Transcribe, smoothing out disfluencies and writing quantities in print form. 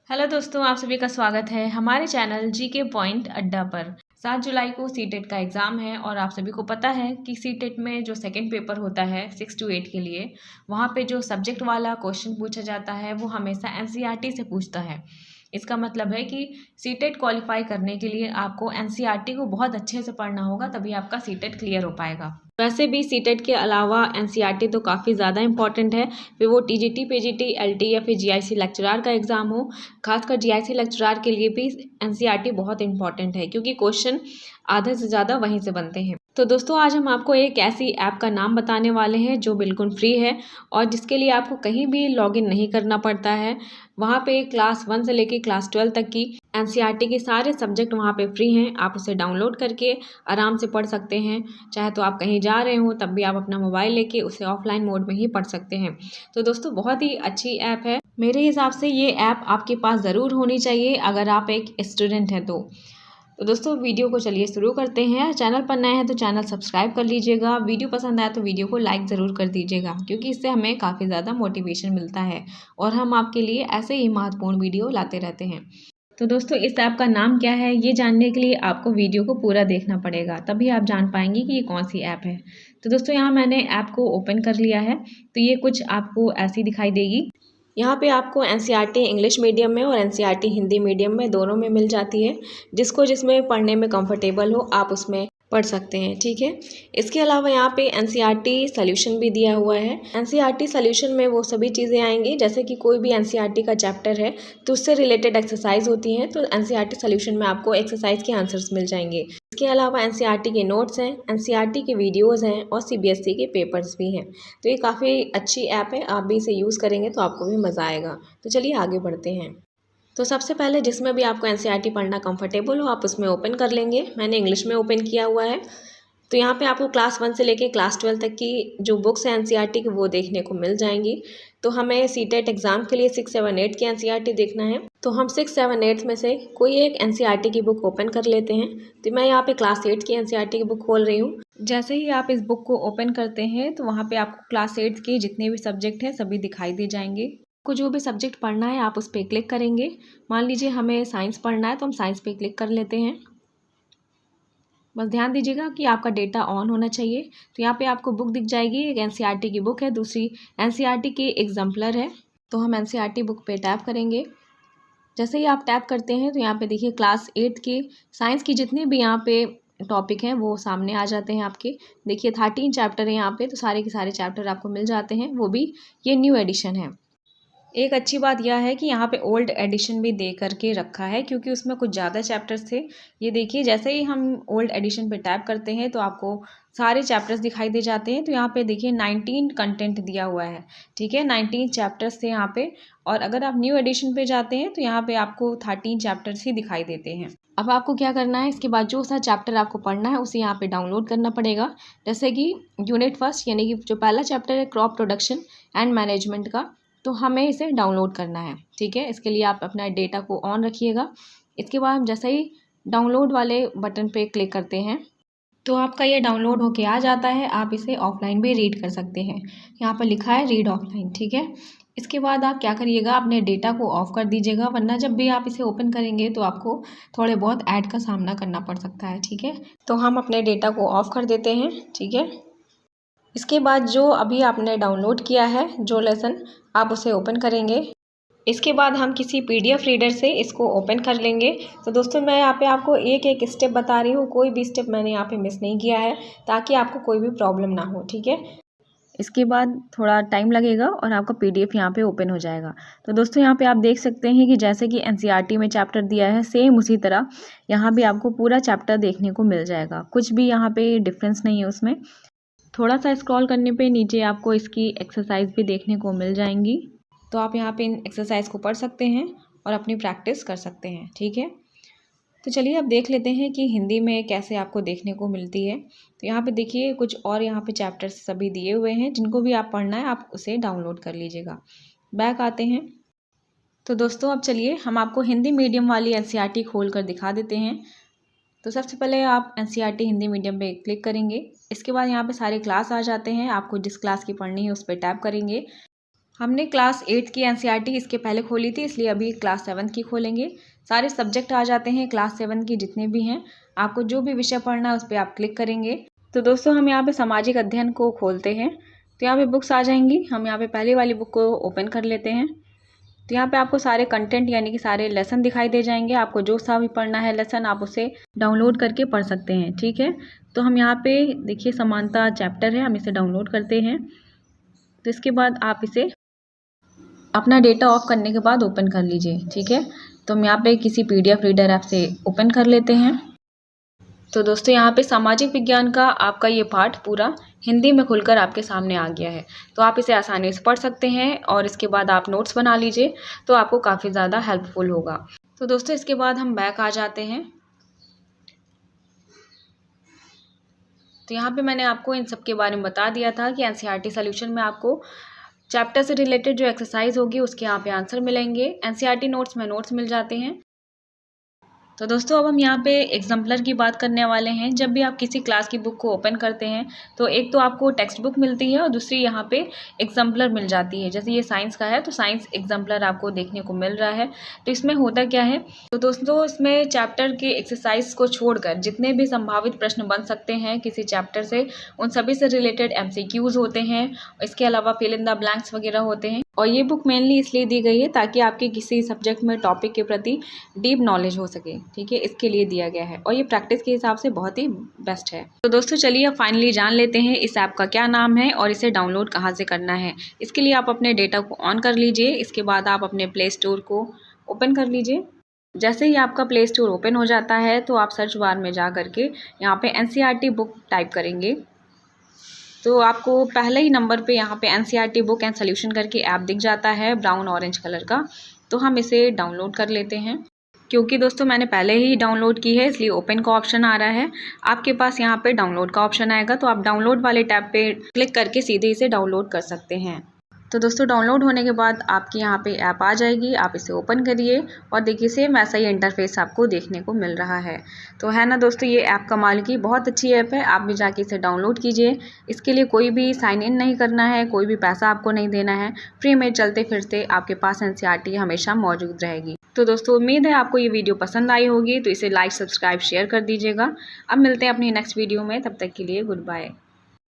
Hello दोस्तों, आप सभी का स्वागत है हमारे चैनल जी के पॉइंट अड्डा पर। 7 जुलाई को सीटेट का एग्ज़ाम है और आप सभी को पता है कि सीटेट में जो सेकंड पेपर होता है 6 to 8 के लिए, वहाँ पे जो सब्जेक्ट वाला क्वेश्चन पूछा जाता है वो हमेशा एनसीईआरटी से पूछता है। इसका मतलब है कि सीटेट क्वालिफाई करने के लिए आपको एनसीईआरटी को बहुत अच्छे से पढ़ना होगा, तभी आपका सीटेट क्लियर हो पाएगा। वैसे भी सीटेट के अलावा एनसीईआरटी तो काफ़ी ज़्यादा इंपॉर्टेंट है, फिर वो टीजीटी, पीजीटी, एलटी या फिर जीआईसी लेक्चरार का एग्ज़ाम हो। खासकर जीआईसी लेक्चरार के लिए भी एनसीईआरटी बहुत इंपॉर्टेंट है, क्योंकि क्वेश्चन आधे से ज़्यादा वहीं से बनते हैं। तो दोस्तों, आज हम आपको एक ऐसी ऐप का नाम बताने वाले हैं जो बिल्कुल फ्री है और जिसके लिए आपको कहीं भी लॉगिन नहीं करना पड़ता है। वहाँ पे क्लास 1 से लेके क्लास 12 तक की एनसीईआरटी के सारे सब्जेक्ट वहाँ पे फ्री हैं। आप उसे डाउनलोड करके आराम से पढ़ सकते हैं। चाहे तो आप कहीं जा रहे हो तब भी आप अपना मोबाइल लेके उसे ऑफलाइन मोड में ही पढ़ सकते हैं। तो दोस्तों, बहुत ही अच्छी ऐप है। मेरे हिसाब से ये ऐप आपके पास ज़रूर होनी चाहिए अगर आप एक स्टूडेंट हैं तो दोस्तों, वीडियो को चलिए शुरू करते हैं। चैनल पर नए हैं तो चैनल सब्सक्राइब कर लीजिएगा। वीडियो पसंद आया तो वीडियो को लाइक ज़रूर कर दीजिएगा, क्योंकि इससे हमें काफ़ी ज़्यादा मोटिवेशन मिलता है और हम आपके लिए ऐसे ही महत्वपूर्ण वीडियो लाते रहते हैं। तो दोस्तों, इस ऐप का नाम क्या है ये जानने के लिए आपको वीडियो को पूरा देखना पड़ेगा, तभी आप जान पाएंगे कि ये कौन सी ऐप है। तो दोस्तों, यहाँ मैंने ऐप को ओपन कर लिया है, तो ये कुछ आपको ऐसी दिखाई देगी। यहाँ पे आपको एनसीईआरटी इंग्लिश मीडियम में और एनसीईआरटी हिंदी मीडियम में दोनों में मिल जाती है। जिसको जिसमें पढ़ने में कंफर्टेबल हो आप उसमें पढ़ सकते हैं, ठीक है। इसके अलावा यहाँ पे एनसीईआरटी सॉल्यूशन भी दिया हुआ है। एनसीईआरटी सॉल्यूशन में वो सभी चीज़ें आएंगी, जैसे कि कोई भी एनसीईआरटी का चैप्टर है तो उससे रिलेटेड एक्सरसाइज होती हैं, तो एनसीईआरटी सॉल्यूशन में आपको एक्सरसाइज के आंसर्स मिल जाएंगे। इसके अलावा एनसीईआरटी के नोट्स हैं, एनसीईआरटी के वीडियोज़ हैं और सीबीएसई के पेपर्स भी हैं। तो ये काफ़ी अच्छी ऐप है, आप भी इसे यूज़ करेंगे तो आपको भी मज़ा आएगा। तो चलिए आगे बढ़ते हैं। तो सबसे पहले जिसमें भी आपको एनसीईआरटी पढ़ना कंफर्टेबल हो आप उसमें ओपन कर लेंगे। मैंने इंग्लिश में ओपन किया हुआ है। तो यहाँ पे आपको क्लास 1 से लेके क्लास 12 तक की जो बुक्स हैं एनसीईआरटी की वो देखने को मिल जाएंगी। तो हमें सीटेट एग्ज़ाम के लिए 6, 7, 8 की एनसीईआरटी देखना है। तो हम 6, 7, 8 में से कोई एक एनसीईआरटी की बुक ओपन कर लेते हैं। तो मैं यहाँ पे क्लास 8 की एनसीईआरटी की बुक खोल रही हूँ। जैसे ही आप इस बुक को ओपन करते हैं तो वहाँ पे आपको क्लास 8 के जितने भी सब्जेक्ट हैं सभी दिखाई दे जाएंगे। आपको जो भी सब्जेक्ट पढ़ना है आप उस पर क्लिक करेंगे। मान लीजिए हमें साइंस पढ़ना है तो हम साइंस पे क्लिक कर लेते हैं। बस ध्यान दीजिएगा कि आपका डेटा ऑन होना चाहिए। तो यहाँ पे आपको बुक दिख जाएगी, एक एनसीईआरटी की बुक है, दूसरी एनसीईआरटी की एग्जाम्पलर है। तो हम एनसीईआरटी बुक पे टैप करेंगे। जैसे ही आप टैप करते हैं तो यहाँ पे देखिए क्लास 8 की साइंस की जितने भी यहाँ पे टॉपिक हैं वो सामने आ जाते हैं आपके। देखिए 13 चैप्टर है यहाँ पे, तो सारे के सारे चैप्टर आपको मिल जाते हैं, वो भी ये न्यू एडिशन है। एक अच्छी बात यह है कि यहाँ पे ओल्ड एडिशन भी दे करके रखा है, क्योंकि उसमें कुछ ज़्यादा चैप्टर्स थे। ये देखिए जैसे ही हम ओल्ड एडिशन पे टैप करते हैं तो आपको सारे चैप्टर्स दिखाई दे जाते हैं। तो यहाँ पे देखिए 19 कंटेंट दिया हुआ है, ठीक है। 19 चैप्टर्स थे यहाँ पे, और अगर आप न्यू एडिशन पे जाते हैं तो यहाँ पे आपको 13 चैप्टर्स ही दिखाई देते हैं। अब आपको क्या करना है, इसके बाद जो सा चैप्टर आपको पढ़ना है उसे यहाँ पे डाउनलोड करना पड़ेगा। जैसे कि यूनिट फर्स्ट यानी कि जो पहला चैप्टर है क्रॉप प्रोडक्शन एंड मैनेजमेंट का, तो हमें इसे डाउनलोड करना है, ठीक है। इसके लिए आप अपना डेटा को ऑन रखिएगा। इसके बाद हम जैसे ही डाउनलोड वाले बटन पे क्लिक करते हैं तो आपका ये डाउनलोड होके आ जाता है। आप इसे ऑफलाइन भी रीड कर सकते हैं। यहाँ पर लिखा है रीड ऑफलाइन, ठीक है। इसके बाद आप क्या करिएगा, अपने डेटा को ऑफ कर दीजिएगा, वरना जब भी आप इसे ओपन करेंगे तो आपको थोड़े बहुत ऐड का सामना करना पड़ सकता है, ठीक है। तो हम अपने डेटा को ऑफ कर देते हैं, ठीक है। इसके बाद जो अभी आपने डाउनलोड किया है जो लेसन, आप उसे ओपन करेंगे। इसके बाद हम किसी पीडीएफ रीडर से इसको ओपन कर लेंगे। तो दोस्तों, मैं यहाँ पे आपको एक एक स्टेप बता रही हूँ, कोई भी स्टेप मैंने यहाँ पे मिस नहीं किया है, ताकि आपको कोई भी प्रॉब्लम ना हो, ठीक है। इसके बाद थोड़ा टाइम लगेगा और आपका पीडीएफ यहाँ पे ओपन हो जाएगा। तो दोस्तों, यहाँ पे आप देख सकते हैं कि जैसे कि एनसीईआरटी में चैप्टर दिया है सेम उसी तरह यहाँ भी आपको पूरा चैप्टर देखने को मिल जाएगा। कुछ भी यहाँ पे डिफरेंस नहीं है उसमें। थोड़ा सा स्क्रॉल करने पे नीचे आपको इसकी एक्सरसाइज भी देखने को मिल जाएंगी। तो आप यहाँ पे इन एक्सरसाइज को पढ़ सकते हैं और अपनी प्रैक्टिस कर सकते हैं, ठीक है। तो चलिए अब देख लेते हैं कि हिंदी में कैसे आपको देखने को मिलती है। तो यहाँ पे देखिए कुछ और यहाँ पे चैप्टर्स सभी दिए हुए हैं, जिनको भी आप पढ़ना है आप उसे डाउनलोड कर लीजिएगा। बैक आते हैं। तो दोस्तों, अब चलिए हम आपको हिंदी मीडियम वाली एनसीईआरटी खोल कर दिखा देते हैं। तो सबसे पहले आप एनसीईआरटी हिंदी मीडियम पे क्लिक करेंगे। इसके बाद यहाँ पे सारे क्लास आ जाते हैं। आपको जिस क्लास की पढ़नी है उस पर टैप करेंगे। हमने क्लास 8 की एनसीईआरटी इसके पहले खोली थी, इसलिए अभी क्लास 7 की खोलेंगे। सारे सब्जेक्ट आ जाते हैं क्लास 7 की जितने भी हैं। आपको जो भी विषय पढ़ना है उस पर आप क्लिक करेंगे। तो दोस्तों हम यहाँ पे सामाजिक अध्ययन को खोलते हैं। तो यहाँ पे बुक्स आ जाएंगी। हम यहाँ पे पहले वाली बुक को ओपन कर लेते हैं। तो यहाँ पे आपको सारे कंटेंट यानी कि सारे लेसन दिखाई दे जाएंगे। आपको जो सा भी पढ़ना है लेसन आप उसे डाउनलोड करके पढ़ सकते हैं, ठीक है। तो हम यहाँ पे देखिए समानता चैप्टर है, हम इसे डाउनलोड करते हैं। तो इसके बाद आप इसे अपना डेटा ऑफ करने के बाद ओपन कर लीजिए, ठीक है। तो हम यहाँ पे किसी PDF रीडर ऐप से ओपन कर लेते हैं। तो दोस्तों यहाँ पे सामाजिक विज्ञान का आपका ये पाठ पूरा हिंदी में खुलकर आपके सामने आ गया है। तो आप इसे आसानी से पढ़ सकते हैं और इसके बाद आप नोट्स बना लीजिए, तो आपको काफ़ी ज़्यादा हेल्पफुल होगा। तो दोस्तों इसके बाद हम बैक आ जाते हैं। तो यहाँ पे मैंने आपको इन सब के बारे में बता दिया था कि एनसीईआरटी सॉल्यूशन में आपको चैप्टर से रिलेटेड जो एक्सरसाइज होगी उसके यहाँ पे आंसर मिलेंगे। एनसीईआरटी नोट्स में नोट्स मिल जाते हैं। तो दोस्तों अब हम यहाँ पे एग्जाम्पलर की बात करने वाले हैं। जब भी आप किसी क्लास की बुक को ओपन करते हैं तो एक तो आपको टेक्स्ट बुक मिलती है और दूसरी यहाँ पे एग्जाम्पलर मिल जाती है। जैसे ये साइंस का है तो साइंस एग्जाम्पलर आपको देखने को मिल रहा है। तो इसमें होता क्या है, तो दोस्तों इसमें चैप्टर के एक्सरसाइज को छोड़कर जितने भी संभावित प्रश्न बन सकते हैं किसी चैप्टर से, उन सभी से रिलेटेड MCQs होते हैं। इसके अलावा फिल इन द ब्लैंक्स वगैरह होते हैं। और ये बुक मेनली इसलिए दी गई है ताकि आपके किसी सब्जेक्ट में टॉपिक के प्रति डीप नॉलेज हो सके, ठीक है, इसके लिए दिया गया है। और ये प्रैक्टिस के हिसाब से बहुत ही बेस्ट है। तो दोस्तों चलिए अब फाइनली जान लेते हैं इस ऐप का क्या नाम है और इसे डाउनलोड कहाँ से करना है। इसके लिए आप अपने डेटा को ऑन कर लीजिए। इसके बाद आप अपने प्ले स्टोर को ओपन कर लीजिए। जैसे ही आपका प्ले स्टोर ओपन हो जाता है तो आप सर्च बार में जा करके यहाँ पे एनसीईआरटी बुक टाइप करेंगे। तो आपको पहले ही नंबर पे यहाँ पे एनसीईआरटी बुक एंड सॉल्यूशन करके ऐप दिख जाता है ब्राउन ऑरेंज कलर का। तो हम इसे डाउनलोड कर लेते हैं। क्योंकि दोस्तों मैंने पहले ही डाउनलोड की है इसलिए ओपन का ऑप्शन आ रहा है। आपके पास यहाँ पे डाउनलोड का ऑप्शन आएगा तो आप डाउनलोड वाले टैब पे क्लिक करके सीधे इसे डाउनलोड कर सकते हैं। तो दोस्तों डाउनलोड होने के बाद आपकी यहाँ पे ऐप आ जाएगी। आप इसे ओपन करिए और देखिए सेम वैसा ही इंटरफेस आपको देखने को मिल रहा है। तो है ना दोस्तों, ये ऐप कमाल की बहुत अच्छी ऐप है। आप भी जाके इसे डाउनलोड कीजिए। इसके लिए कोई भी साइन इन नहीं करना है, कोई भी पैसा आपको नहीं देना है। फ्री में चलते फिरते आपके पास एनसीईआरटी हमेशा मौजूद रहेगी। तो दोस्तों उम्मीद है आपको ये वीडियो पसंद आई होगी। तो इसे लाइक, सब्सक्राइब, शेयर कर दीजिएगा। अब मिलते हैं अपनी नेक्स्ट वीडियो में, तब तक के लिए गुड बाय।